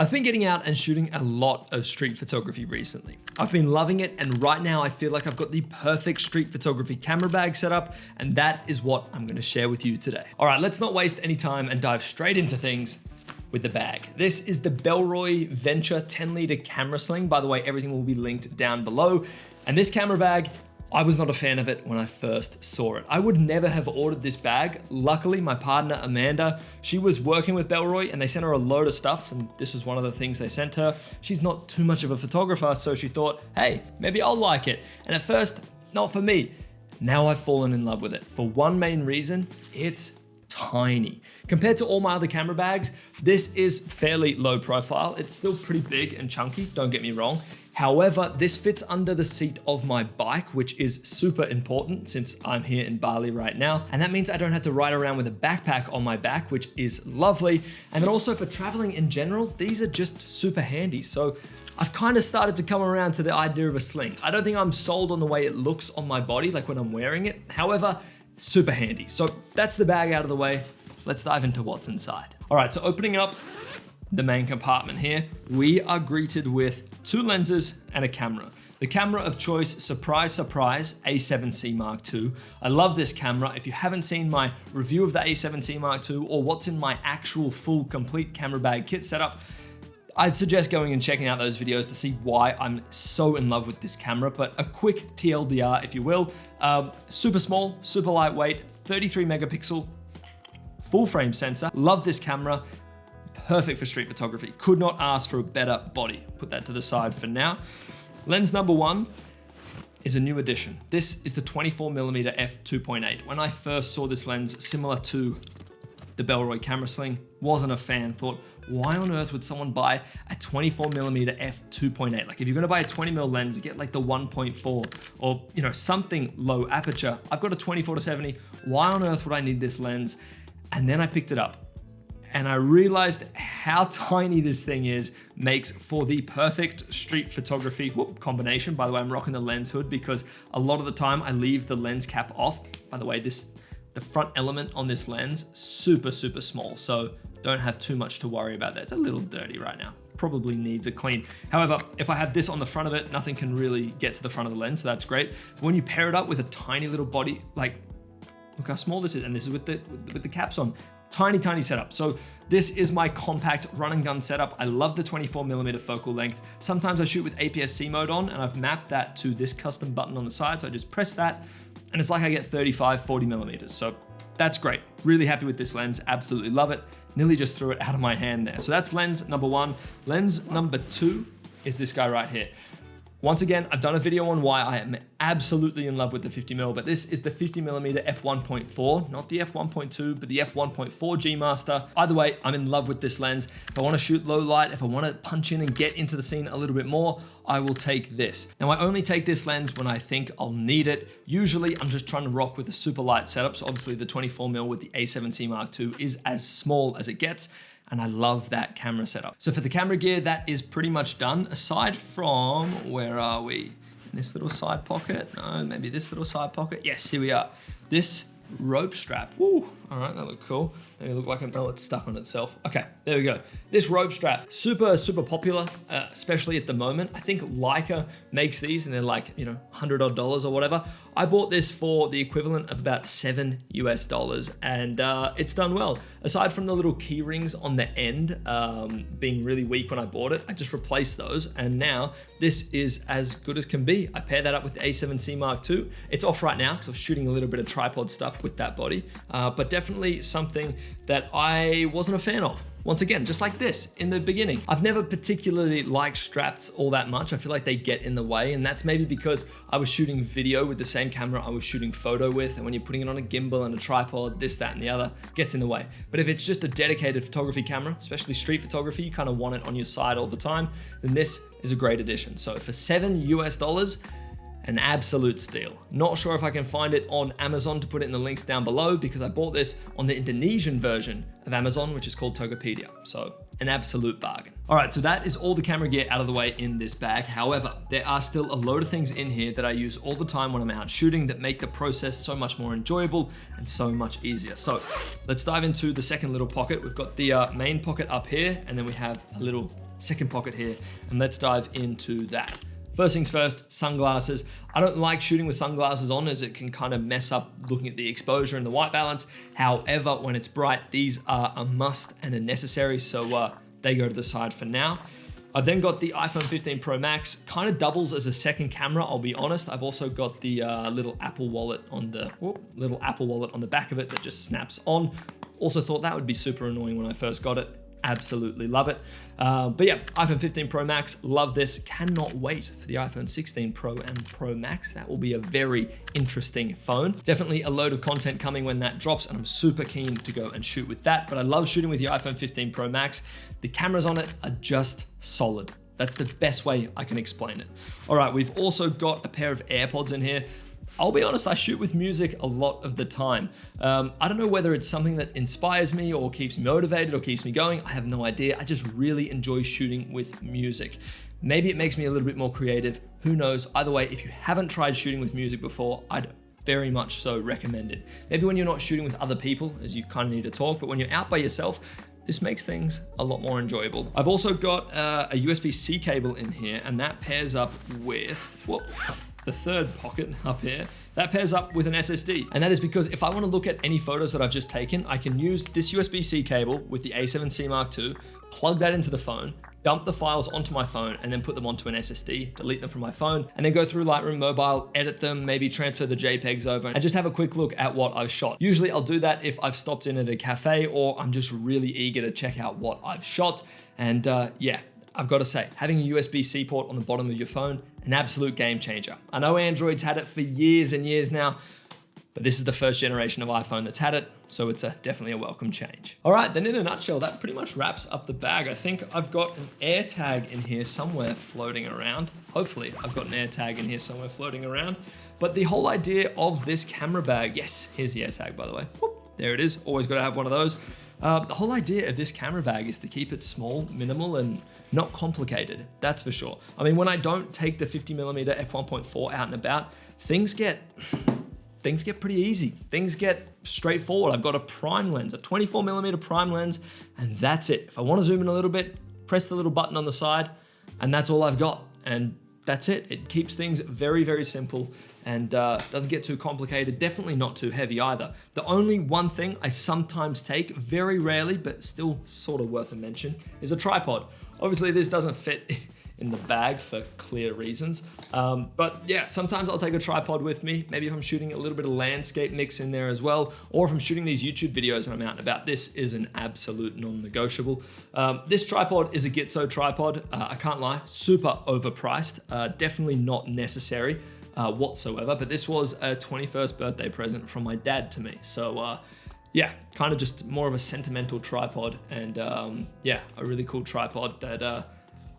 I've been getting out and shooting a lot of street photography recently. I've been loving it, and right now I feel like I've got the perfect street photography camera bag set up, and that is what I'm gonna share with you today. All right, let's not waste any time and dive straight into things with the bag. This is the Bellroy Venture 10-liter camera sling. By the way, everything will be linked down below. And this camera bag, I was not a fan of it when I first saw it. I would never have ordered this bag. Luckily, my partner, Amanda, she was working with Bellroy and they sent her a load of stuff, and this was one of the things they sent her. She's not too much of a photographer, so she thought, hey, maybe I'll like it. And at first, not for me. Now I've fallen in love with it. For one main reason, it's tiny. Compared to all my other camera bags, this is fairly low profile. It's still pretty big and chunky, don't get me wrong. However, this fits under the seat of my bike, which is super important since I'm here in Bali right now. And that means I don't have to ride around with a backpack on my back, which is lovely. And then also for traveling in general, these are just super handy. So I've kind of started to come around to the idea of a sling. I don't think I'm sold on the way it looks on my body, like when I'm wearing it. However, super handy. So that's the bag out of the way. Let's dive into what's inside. All right, so opening up the main compartment here, we are greeted with 2 lenses and a camera. The camera of choice, surprise, surprise, A7C Mark II. I love this camera. If you haven't seen my review of the A7C Mark II or what's in my actual full complete camera bag kit setup, I'd suggest going and checking out those videos to see why I'm so in love with this camera. But a quick TLDR, if you will. Super small, super lightweight, 33 megapixel, full frame sensor. Love this camera. Perfect for street photography. Could not ask for a better body. Put that to the side for now. Lens number 1 is a new addition. This is the 24mm f2.8. When I first saw this lens, similar to the Bellroy camera sling, wasn't a fan. Thought, why on earth would someone buy a 24mm f2.8? Like if you're gonna buy a 20mm lens, you get like the 1.4 or something low aperture. I've got a 24-70. Why on earth would I need this lens? And then I picked it up. And I realized how tiny this thing is, makes for the perfect street photography combination. By the way, I'm rocking the lens hood because a lot of the time I leave the lens cap off. By the way, the front element on this lens, super, super small. So don't have too much to worry about that. It's a little dirty right now. Probably needs a clean. However, if I have this on the front of it, nothing can really get to the front of the lens, so that's great. But when you pair it up with a tiny little body, like, look how small this is, and this is with the caps on. Tiny, tiny setup. So this is my compact run and gun setup. I love the 24mm focal length. Sometimes I shoot with APS-C mode on, and I've mapped that to this custom button on the side. So I just press that, and it's like I get 35, 40mm. So that's great. Really happy with this lens. Absolutely love it. Nearly just threw it out of my hand there. So that's lens number 1. Lens number 2 is this guy right here. Once again, I've done a video on why I am absolutely in love with the 50mm, but this is the 50mm f1.4, not the f1.2, but the f1.4 G Master. Either way, I'm in love with this lens. If I want to shoot low light, if I want to punch in and get into the scene a little bit more, I will take this. Now, I only take this lens when I think I'll need it. Usually, I'm just trying to rock with a super light setup. So obviously the 24mm with the A7C Mark II is as small as it gets. And I love that camera setup. So for the camera gear, that is pretty much done. Aside from, where are we? In this little side pocket? No, maybe this little side pocket. Yes, here we are. This rope strap. Woo, all right, that looked cool. Maybe look like it's stuck on itself. Okay, there we go. This rope strap, super, super popular, especially at the moment. I think Leica makes these and they're like, $100 odd or whatever. I bought this for the equivalent of about $7 US, and it's done well. Aside from the little key rings on the end being really weak when I bought it, I just replaced those, and now this is as good as can be. I pair that up with the A7C Mark II. It's off right now because I was shooting a little bit of tripod stuff with that body, but definitely something that I wasn't a fan of. Once again, just like this in the beginning. I've never particularly liked straps all that much. I feel like they get in the way, and that's maybe because I was shooting video with the same camera I was shooting photo with, and when you're putting it on a gimbal and a tripod, this, that, and the other gets in the way. But if it's just a dedicated photography camera, especially street photography, you kind of want it on your side all the time, then this is a great addition. So for $7 US, an absolute steal. Not sure if I can find it on Amazon to put it in the links down below, because I bought this on the Indonesian version of Amazon, which is called Tokopedia. So an absolute bargain. All right, so that is all the camera gear out of the way in this bag. However, there are still a load of things in here that I use all the time when I'm out shooting that make the process so much more enjoyable and so much easier. So let's dive into the second little pocket. We've got the main pocket up here, and then we have a little second pocket here, and let's dive into that. First things first, sunglasses. I don't like shooting with sunglasses on as it can kind of mess up looking at the exposure and the white balance. However, when it's bright, these are a must and a necessary, so they go to the side for now. I've then got the iPhone 15 Pro Max, kind of doubles as a second camera, I'll be honest. I've also got the little Apple Wallet on the back of it that just snaps on. Also thought that would be super annoying when I first got it. Absolutely love it. But yeah, iPhone 15 Pro Max, love this. Cannot wait for the iPhone 16 Pro and Pro Max. That will be a very interesting phone. Definitely a load of content coming when that drops, and I'm super keen to go and shoot with that. But I love shooting with the iPhone 15 Pro Max. The cameras on it are just solid. That's the best way I can explain it. All right, we've also got a pair of AirPods in here. I'll be honest, I shoot with music a lot of the time. I don't know whether it's something that inspires me or keeps me motivated or keeps me going. I have no idea. I just really enjoy shooting with music. Maybe it makes me a little bit more creative. Who knows? Either way, if you haven't tried shooting with music before, I'd very much so recommend it. Maybe when you're not shooting with other people, as you kind of need to talk, but when you're out by yourself, this makes things a lot more enjoyable. I've also got a USB-C cable in here, and that pairs up with, the third pocket up here, that pairs up with an SSD. And that is because if I want to look at any photos that I've just taken, I can use this USB-C cable with the A7C Mark II, plug that into the phone, dump the files onto my phone, and then put them onto an SSD, delete them from my phone, and then go through Lightroom Mobile, edit them, maybe transfer the JPEGs over, and just have a quick look at what I've shot. Usually I'll do that if I've stopped in at a cafe or I'm just really eager to check out what I've shot. And yeah, I've got to say, having a USB-C port on the bottom of your phone, an absolute game changer. I know Android's had it for years and years now, but this is the first generation of iPhone that's had it, so it's definitely a welcome change. All right, then in a nutshell, that pretty much wraps up the bag. I think I've got an AirTag in here somewhere floating around. Hopefully, I've got an AirTag in here somewhere floating around. But the whole idea of this camera bag, yes, here's the AirTag, by the way. Whoop, there it is, always gotta have one of those. The whole idea of this camera bag is to keep it small, minimal, and not complicated, that's for sure. I mean, when I don't take the 50mm f1.4 out and about, things get pretty easy. Things get straightforward. I've got a prime lens, a 24mm prime lens, and that's it. If I want to zoom in a little bit, press the little button on the side, and that's all I've got. And that's it. It keeps things very, very simple and doesn't get too complicated. Definitely not too heavy either. The only one thing I sometimes take, very rarely, but still sort of worth a mention, is a tripod. Obviously, this doesn't fit in the bag for clear reasons. But yeah, sometimes I'll take a tripod with me. Maybe if I'm shooting a little bit of landscape mix in there as well, or if I'm shooting these YouTube videos and I'm out and about, this is an absolute non-negotiable. This tripod is a Gitzo tripod. I can't lie, super overpriced. Definitely not necessary whatsoever, but this was a 21st birthday present from my dad to me. So yeah, kind of just more of a sentimental tripod, and yeah, a really cool tripod that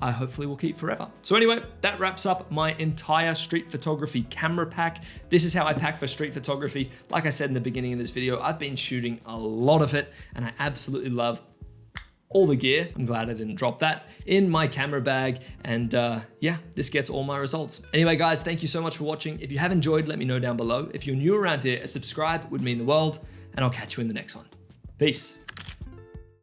I hopefully will keep forever. So anyway, that wraps up my entire street photography camera pack. This is how I pack for street photography. Like I said in the beginning of this video, I've been shooting a lot of it, and I absolutely love all the gear. I'm glad I didn't drop that in my camera bag. And yeah, this gets all my results. Anyway, guys, thank you so much for watching. If you have enjoyed, let me know down below. If you're new around here, a subscribe would mean the world, and I'll catch you in the next one. Peace.